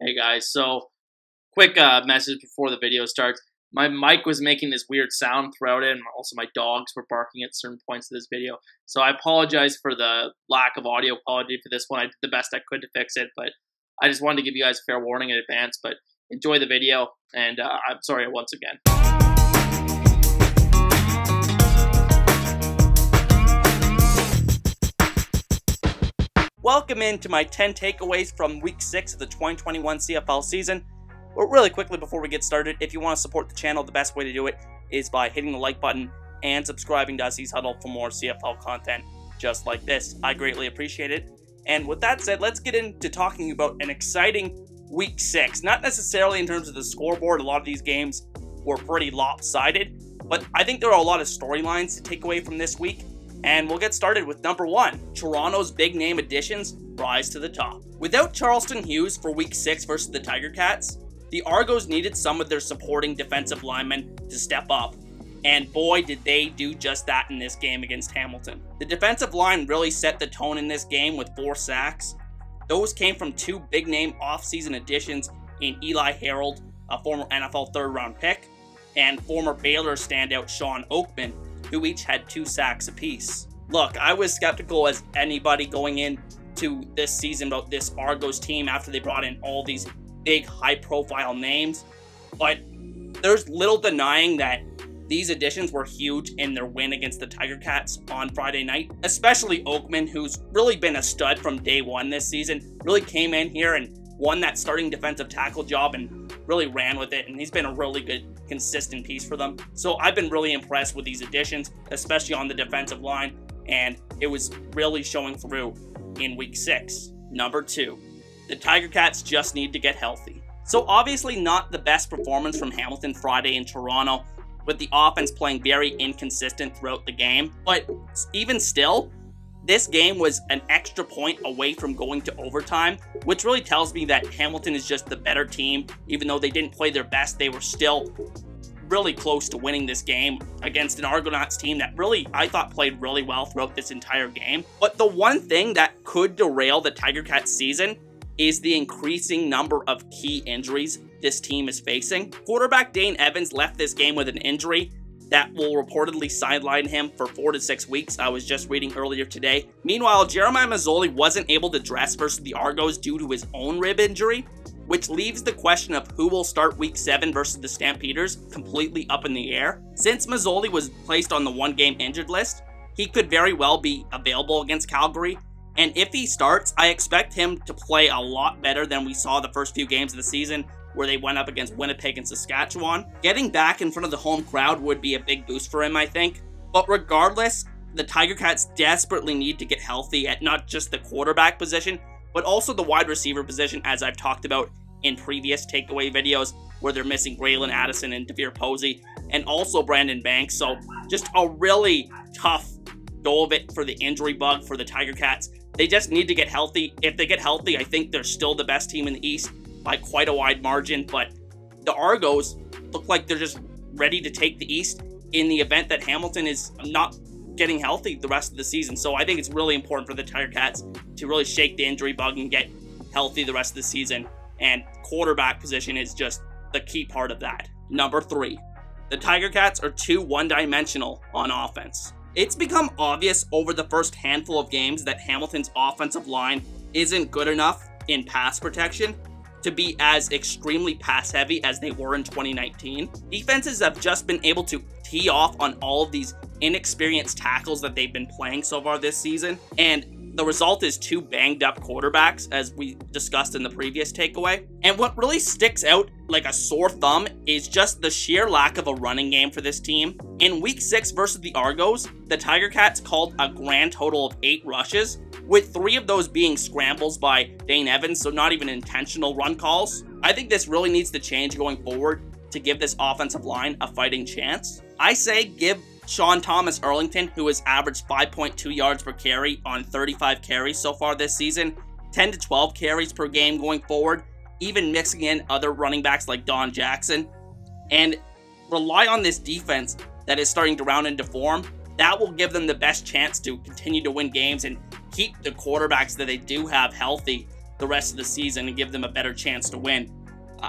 Hey guys, so quick message before the video starts. My mic was making this weird sound throughout it, and also my dogs were barking at certain points of this video. So I apologize for the lack of audio quality for this one. I did the best I could to fix it, but I just wanted to give you guys a fair warning in advance. But enjoy the video, and I'm sorry once again. Welcome into my 10 takeaways from Week 6 of the 2021 CFL season. But really quickly before we get started, if you want to support the channel, the best way to do it is by hitting the like button and subscribing to Ussie's Huddle for more CFL content just like this. I greatly appreciate it. And with that said, let's get into talking about an exciting Week 6. Not necessarily in terms of the scoreboard, a lot of these games were pretty lopsided, but I think there are a lot of storylines to take away from this week. And we'll get started with number 1. Toronto's big name additions rise to the top. Without Charleston Hughes for Week 6 versus the Tiger Cats, the Argos needed some of their supporting defensive linemen to step up. And boy, did they do just that in this game against Hamilton. The defensive line really set the tone in this game with 4 sacks. Those came from 2 big name offseason additions in Eli Harold, a former NFL third-round pick, and former Baylor standout Sean Oakman, who each had 2 sacks apiece. Look, I was skeptical as anybody going into this season about this Argos team after they brought in all these big high-profile names, but there's little denying that these additions were huge in their win against the Tiger Cats on Friday night, especially Oakman, who's really been a stud from day one this season, really came in here and won that starting defensive tackle job and really ran with it, and he's been a really good, consistent piece for them. So I've been really impressed with these additions, especially on the defensive line, and it was really showing through in Week 6. Number 2, the Tiger Cats just need to get healthy. So obviously not the best performance from Hamilton Friday in Toronto, with the offense playing very inconsistent throughout the game, but even still, this game was an extra point away from going to overtime, which really tells me that Hamilton is just the better team. Even though they didn't play their best, they were still really close to winning this game against an Argonauts team that really, I thought, played really well throughout this entire game. But the one thing that could derail the Tiger Cats season is the increasing number of key injuries this team is facing. Quarterback Dane Evans left this game with an injury that will reportedly sideline him for 4 to 6 weeks. I was just reading earlier today. Meanwhile, Jeremiah Masoli wasn't able to dress versus the Argos due to his own rib injury, which leaves the question of who will start Week 7 versus the Stampeders completely up in the air. Since Masoli was placed on the 1-game injured list, he could very well be available against Calgary, and if he starts, I expect him to play a lot better than we saw the first few games of the season, where they went up against Winnipeg and Saskatchewan. Getting back in front of the home crowd would be a big boost for him, I think. But regardless, the Tiger Cats desperately need to get healthy at not just the quarterback position, but also the wide receiver position, as I've talked about in previous takeaway videos, where they're missing Braylon Addison and Devere Posey, and also Brandon Banks. So just a really tough go of it for the injury bug for the Tiger Cats. They just need to get healthy. If they get healthy, I think they're still the best team in the East by quite a wide margin, but the Argos look like they're just ready to take the East in the event that Hamilton is not getting healthy the rest of the season. So I think it's really important for the Tiger Cats to really shake the injury bug and get healthy the rest of the season, and quarterback position is just the key part of that. Number 3, the Tiger Cats are too one-dimensional on offense. It's become obvious over the first handful of games that Hamilton's offensive line isn't good enough in pass protection to be as extremely pass-heavy as they were in 2019. Defenses have just been able to tee off on all of these inexperienced tackles that they've been playing so far this season, and the result is 2 banged-up quarterbacks, as we discussed in the previous takeaway. And what really sticks out like a sore thumb is just the sheer lack of a running game for this team. In Week 6 versus the Argos, the Tiger Cats called a grand total of 8 rushes, with 3 of those being scrambles by Dane Evans, so not even intentional run calls. I think this really needs to change going forward to give this offensive line a fighting chance. I say give Sean Thomas Erlington, who has averaged 5.2 yards per carry on 35 carries so far this season, 10 to 12 carries per game going forward, even mixing in other running backs like Don Jackson, and rely on this defense that is starting to round into form. That will give them the best chance to continue to win games and keep the quarterbacks that they do have healthy the rest of the season and give them a better chance to win.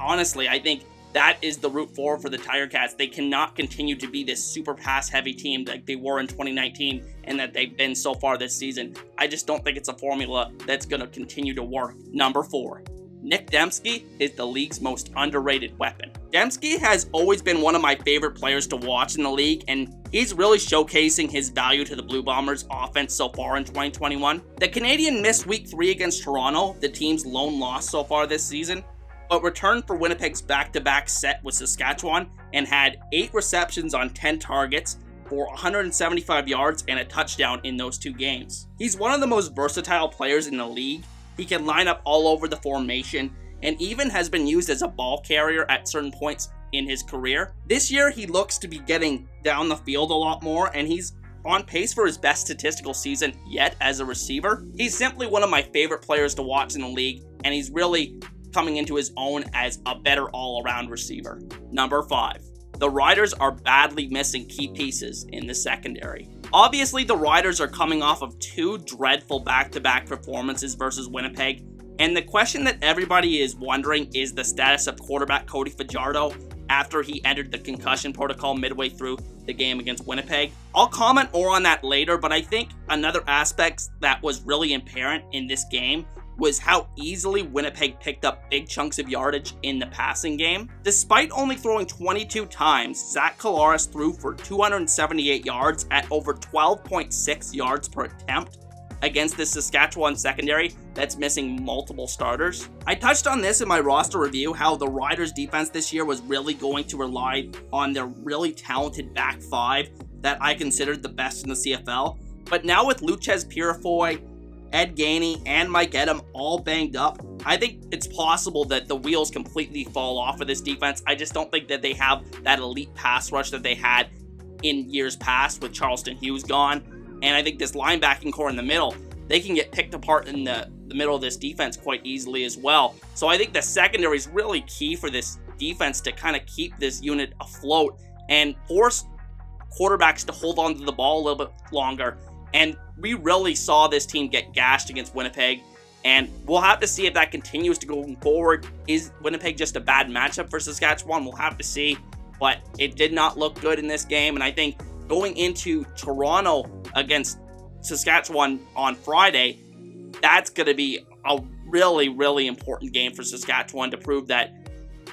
Honestly, I think that is the route forward for the Tiger Cats. They cannot continue to be this super pass-heavy team like they were in 2019 and that they've been so far this season. I just don't think it's a formula that's going to continue to work. Number 4. Nick Demski is the league's most underrated weapon. Demski has always been one of my favorite players to watch in the league, and he's really showcasing his value to the Blue Bombers offense so far in 2021. The Canadian missed Week 3 against Toronto, the team's lone loss so far this season, but returned for Winnipeg's back-to-back set with Saskatchewan and had 8 receptions on 10 targets for 175 yards and a touchdown in those 2 games. He's one of the most versatile players in the league. He can line up all over the formation and even has been used as a ball carrier at certain points in his career. This year, he looks to be getting down the field a lot more, and he's on pace for his best statistical season yet as a receiver. He's simply one of my favorite players to watch in the league, and he's really coming into his own as a better all-around receiver. Number 5. The Riders are badly missing key pieces in the secondary. Obviously, the Riders are coming off of 2 dreadful back-to-back performances versus Winnipeg, and the question that everybody is wondering is the status of quarterback Cody Fajardo after he entered the concussion protocol midway through the game against Winnipeg. I'll comment more on that later, but I think another aspect that was really apparent in this game was how easily Winnipeg picked up big chunks of yardage in the passing game. Despite only throwing 22 times, Zach Collaros threw for 278 yards at over 12.6 yards per attempt against the Saskatchewan secondary that's missing multiple starters. I touched on this in my roster review, how the Riders' defense this year was really going to rely on their really talented back 5 that I considered the best in the CFL. But now with Luchez Purifoy, Ed Gainey, and Mike Edem all banged up, I think it's possible that the wheels completely fall off of this defense. I just don't think that they have that elite pass rush that they had in years past with Charleston Hughes gone. And I think this linebacking core in the middle, they can get picked apart in the middle of this defense quite easily as well. So I think the secondary is really key for this defense to kind of keep this unit afloat and force quarterbacks to hold on to the ball a little bit longer. And we really saw this team get gashed against Winnipeg, and we'll have to see if that continues to go forward. Is Winnipeg just a bad matchup for Saskatchewan? We'll have to see, but it did not look good in this game, and I think going into Toronto against Saskatchewan on Friday, that's going to be a really, really important game for Saskatchewan to prove that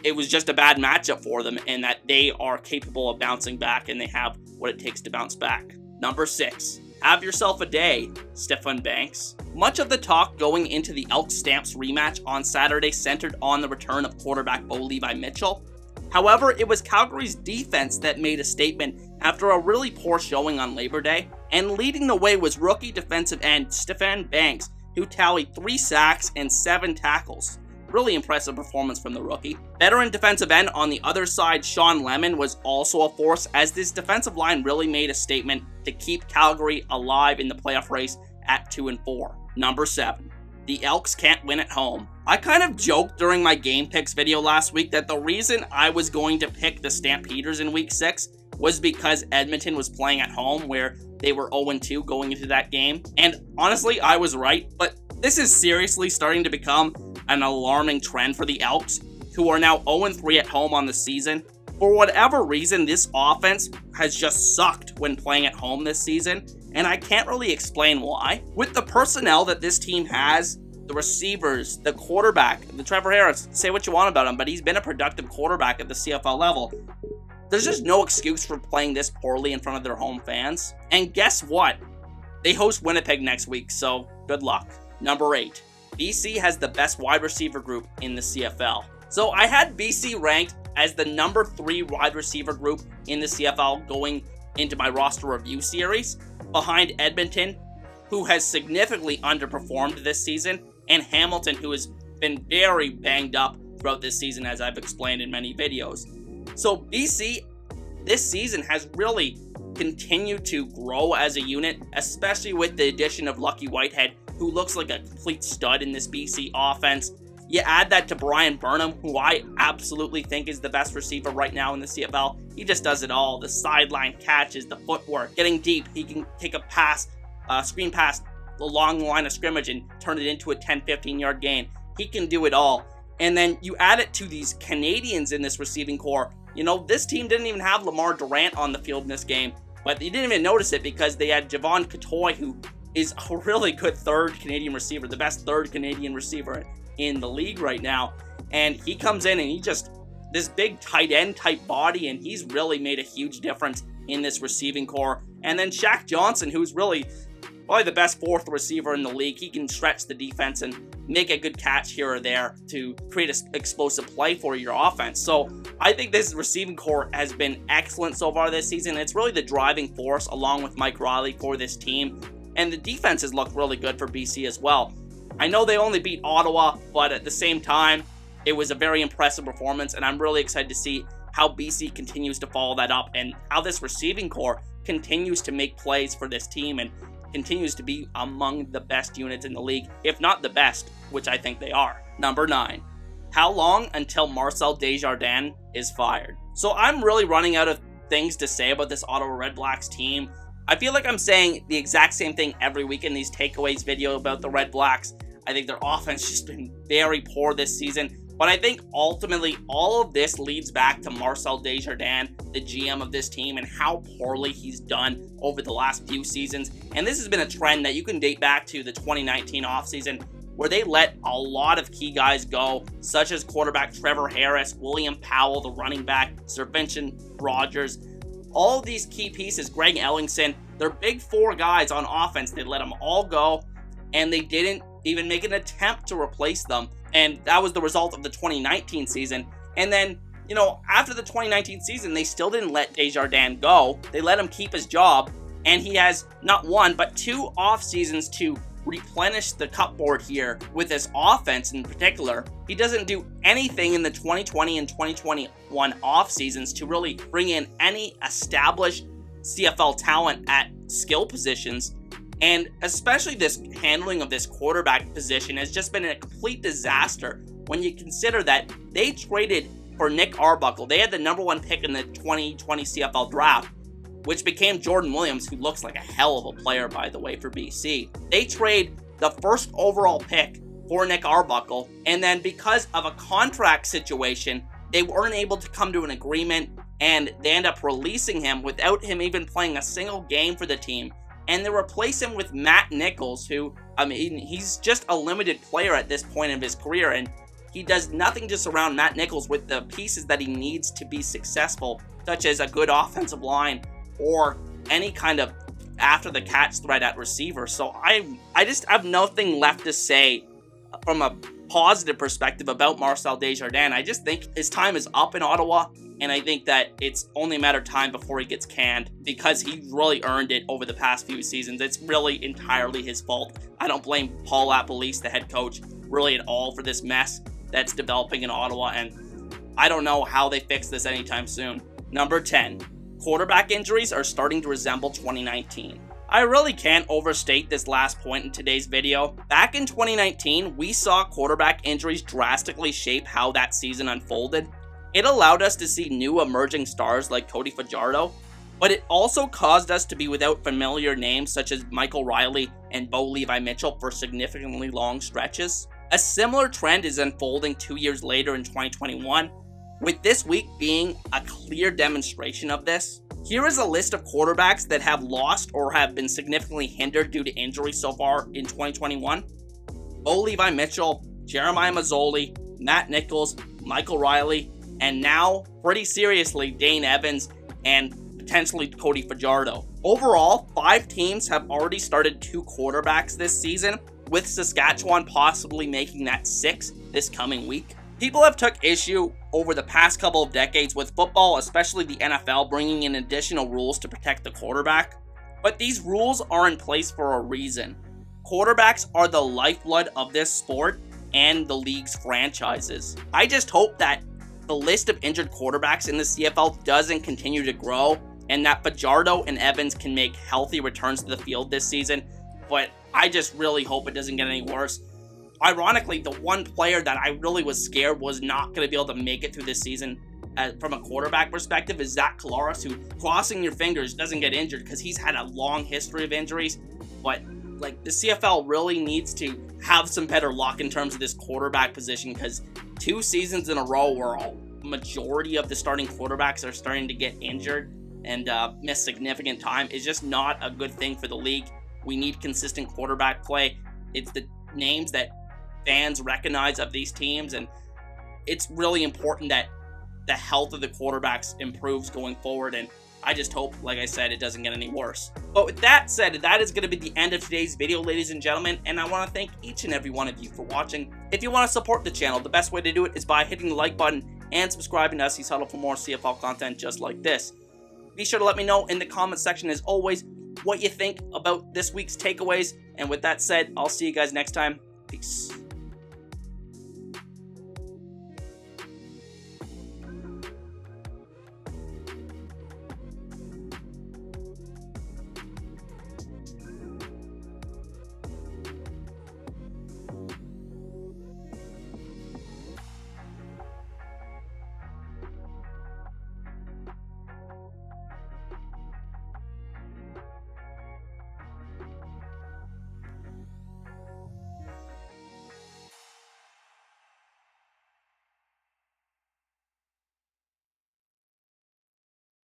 it was just a bad matchup for them and that they are capable of bouncing back and they have what it takes to bounce back. Number 6. Have yourself a day, Stefan Banks. Much of the talk going into the Elks Stamps rematch on Saturday centered on the return of quarterback Bo Levi Mitchell. However, it was Calgary's defense that made a statement after a really poor showing on Labor Day, and leading the way was rookie defensive end Stefan Banks, who tallied 3 sacks and 7 tackles. Really impressive performance from the rookie. Veteran defensive end on the other side, Sean Lemon, was also a force, as this defensive line really made a statement to keep Calgary alive in the playoff race at 2-4. Number 7. The Elks can't win at home. I kind of joked during my game picks video last week that the reason I was going to pick the Stampeders in week 6 was because Edmonton was playing at home, where they were 0-2 going into that game. And honestly, I was right, but this is seriously starting to become an alarming trend for the Elks, who are now 0-3 at home on the season. For whatever reason, this offense has just sucked when playing at home this season, and I can't really explain why. With the personnel that this team has, the receivers, the quarterback, the Trevor Harris, say what you want about him, but he's been a productive quarterback at the CFL level. There's just no excuse for playing this poorly in front of their home fans. And guess what? They host Winnipeg next week, so good luck. Number 8. BC has the best wide receiver group in the CFL. So I had BC ranked as the number 3 wide receiver group in the CFL going into my roster review series, behind Edmonton, who has significantly underperformed this season, and Hamilton, who has been very banged up throughout this season, as I've explained in many videos. So BC this season has really continued to grow as a unit, especially with the addition of Lucky Whitehead, who looks like a complete stud in this BC offense. You add that to Brian Burnham, who I absolutely think is the best receiver right now in the CFL. He just does it all. The sideline catches, the footwork, getting deep. He can take a pass, screen pass along the line of scrimmage and turn it into a 10-15 yard gain. He can do it all. And then you add it to these Canadians in this receiving core. You know, this team didn't even have Lamar Durant on the field in this game, but you didn't even notice it because they had Javon Catoy, who is a really good third Canadian receiver, the best third Canadian receiver in the league right now. And he comes in and he just, this big tight end type body, and he's really made a huge difference in this receiving core. And then Shaq Johnson, who's really probably the best fourth receiver in the league. He can stretch the defense and make a good catch here or there to create an explosive play for your offense. So I think this receiving core has been excellent so far this season. It's really the driving force along with Mike Riley for this team. And the defenses look really good for BC as well. I know they only beat Ottawa, but at the same time, it was a very impressive performance, and I'm really excited to see how BC continues to follow that up and how this receiving core continues to make plays for this team and continues to be among the best units in the league, if not the best, which I think they are. Number 9. How long until Marcel Desjardins is fired? So I'm really running out of things to say about this Ottawa Red Blacks team. I feel like I'm saying the exact same thing every week in these takeaways video about the Red Blacks. I think their offense has just been very poor this season. But I think ultimately all of this leads back to Marcel Desjardins, the GM of this team, and how poorly he's done over the last few seasons. And this has been a trend that you can date back to the 2019 offseason, where they let a lot of key guys go, such as quarterback Trevor Harris, William Powell, the running back, Sir Vincent Rogers. All of these key pieces, Greg Ellingson, they're big four guys on offense. They let them all go, and they didn't even make an attempt to replace them. And that was the result of the 2019 season. And then, you know, after the 2019 season, they still didn't let Desjardins go. They let him keep his job. And he has not one, but 2 off seasons to replenish the cupboard here with his offense in particular. He doesn't do anything in the 2020 and 2021 off seasons to really bring in any established CFL talent at skill positions. And especially this handling of this quarterback position has just been a complete disaster when you consider that they traded for Nick Arbuckle. They had the #1 pick in the 2020 CFL draft, which became Jordan Williams, who looks like a hell of a player, by the way, for BC. They trade the first overall pick for Nick Arbuckle, and then because of a contract situation, they weren't able to come to an agreement, and they end up releasing him without him even playing a single game for the team. And they replace him with Matt Nichols, who, I mean, he's just a limited player at this point of his career, and he does nothing to surround Matt Nichols with the pieces that he needs to be successful, such as a good offensive line or any kind of after-the-catch threat at receiver. So I just have nothing left to say from a positive perspective about Marcel Desjardins. I just think his time is up in Ottawa, and I think that it's only a matter of time before he gets canned because he really earned it over the past few seasons. It's really entirely his fault. I don't blame Paul LaPolice, the head coach, really at all for this mess that's developing in Ottawa, and I don't know how they fix this anytime soon. Number 10. Quarterback injuries are starting to resemble 2019. I really can't overstate this last point in today's video. Back in 2019, we saw quarterback injuries drastically shape how that season unfolded. It allowed us to see new emerging stars like Cody Fajardo, but it also caused us to be without familiar names such as Michael Riley and Bo Levi-Mitchell for significantly long stretches. A similar trend is unfolding 2 years later in 2021, with this week being a clear demonstration of this. Here is a list of quarterbacks that have lost or have been significantly hindered due to injury so far in 2021. Bo Levi-Mitchell, Jeremiah Mazzoli, Matt Nichols, Michael Riley, and now, pretty seriously, Dane Evans and potentially Cody Fajardo. Overall, 5 teams have already started 2 quarterbacks this season, with Saskatchewan possibly making that 6th this coming week. People have took issue over the past couple of decades with football, especially the NFL, bringing in additional rules to protect the quarterback. But these rules are in place for a reason. Quarterbacks are the lifeblood of this sport and the league's franchises. I just hope that the list of injured quarterbacks in the CFL doesn't continue to grow, and that Fajardo and Evans can make healthy returns to the field this season, but I just really hope it doesn't get any worse. Ironically, the one player that I really was scared was not going to be able to make it through this season from a quarterback perspective is Zach Collaros, who, crossing your fingers, doesn't get injured because he's had a long history of injuries, but like, the CFL really needs to have some better luck in terms of this quarterback position, because 2 seasons in a row where a majority of the starting quarterbacks are starting to get injured and miss significant time is just not a good thing for the league. We need consistent quarterback play. It's the names that fans recognize of these teams, and it's really important that the health of the quarterbacks improves going forward, and I just hope, like I said, it doesn't get any worse. But with that said, that is going to be the end of today's video, ladies and gentlemen, and I want to thank each and every one of you for watching. If you want to support the channel, the best way to do it is by hitting the like button and subscribing to SC's Huddle for more CFL content just like this. Be sure to let me know in the comment section, as always, what you think about this week's takeaways, and with that said, I'll see you guys next time. Peace.